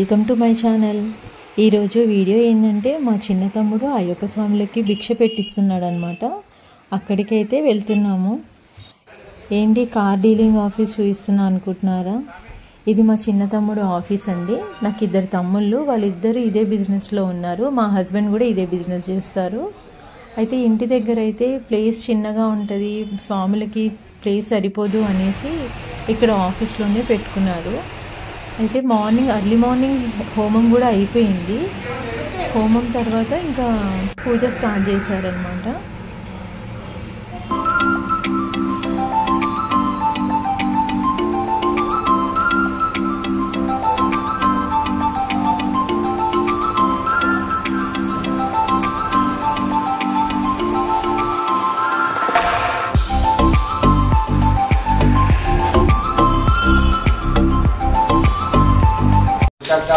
Welcome to my channel. ఈరోజు video ఏంటంటే మా చిన్న తమ్ముడు అయ్యప్ప స్వాములకి భిక్ష పెట్టిస్తున్నాడు అనమాట. అక్కడికైతే వెళ్తున్నాము. ఏంటి కార్ డీలింగ్ ఆఫీస్ చూపిస్తున్నా అనుకుంటున్నారా? ఇది మా చిన్న తమ్ముడు ఆఫీస్ అండి. నాకు ఇద్దరు తమ్ముళ్ళు, వాళ్ళిద్దరు ఇదే బిజినెస్లో ఉన్నారు. మా హస్బెండ్ కూడా ఇదే బిజినెస్ చేస్తారు. అయితే ఇంటి దగ్గర అయితే ప్లేస్ చిన్నగా ఉంటుంది, స్వాములకి ప్లేస్ సరిపోదు అనేసి ఇక్కడ ఆఫీస్లోనే పెట్టుకున్నారు. అయితే ఎర్లీ మార్నింగ్ హోమం కూడా అయిపోయింది. హోమం తర్వాత ఇంకా పూజ స్టార్ట్ చేశారనమాట.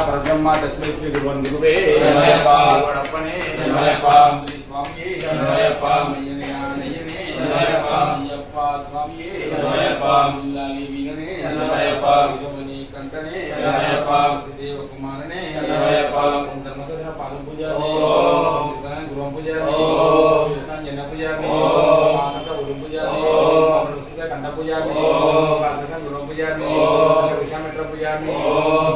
परब्रह्मा तस्मै श्री गुरुवे नमः नमः स्वामी नमः नयने अय्यप्पा स्वामी नमः लाली वीरने नमः विरमणि कंठने नमः देव कुमारने नमः धर्मसदन पादम पूजा ओम गुरु पूजा ओम संजन पूजा ओम आससा गुरु पूजा ओम ऋषिका कंठ पूजा ओम आससा गुरु पूजा ओम शविषा मेट्रो पूजा ओम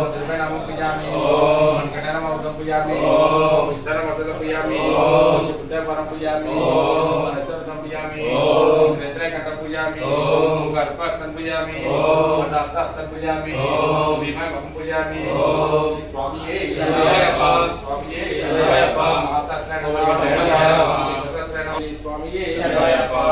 सतर्पण नाम पूजा ओम मनकटना मौदम पूजा ओम विस्तार मसल पूजा ओम शुद्ध परम पूजा ओम अनस्तम पूजा ओम नेत्र कंठ पूजा ओम गर्भस्थन पूजा ओम दास्तास्तन पूजा ओम भीमा भम पूजा ओम स्वामी शरणयप्पा स्वामी शरणयप्पा महाशास्त्र नमः शास्त्र नमः स्वामी शरणयप्पा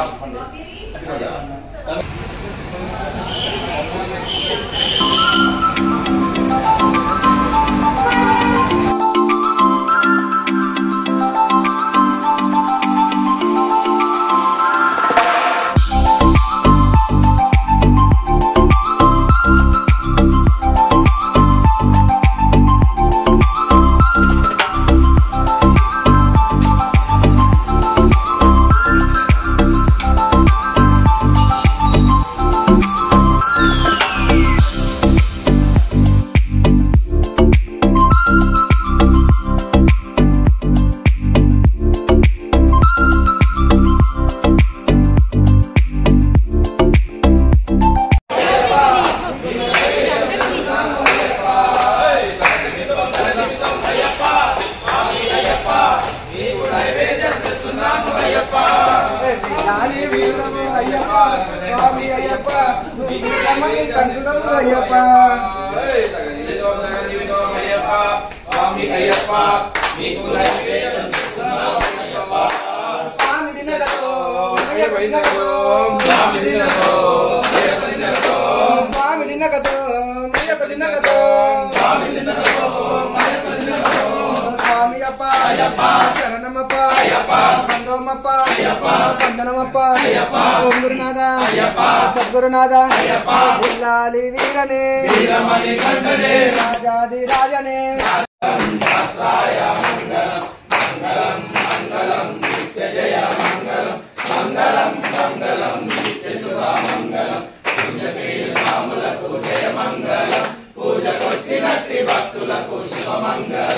सद्गुरुनाथ लाली वीरने राजाधि राजने शास्त्राय मंगलम मंगलम मंगलम नित्य जय मंगलम मंगलम मंगलम नित्य शुभ मंगलम पूजके सामुలకు జయ మంగళం పూజకొచ్చినట్టి భక్తులకు శుభ మంగళం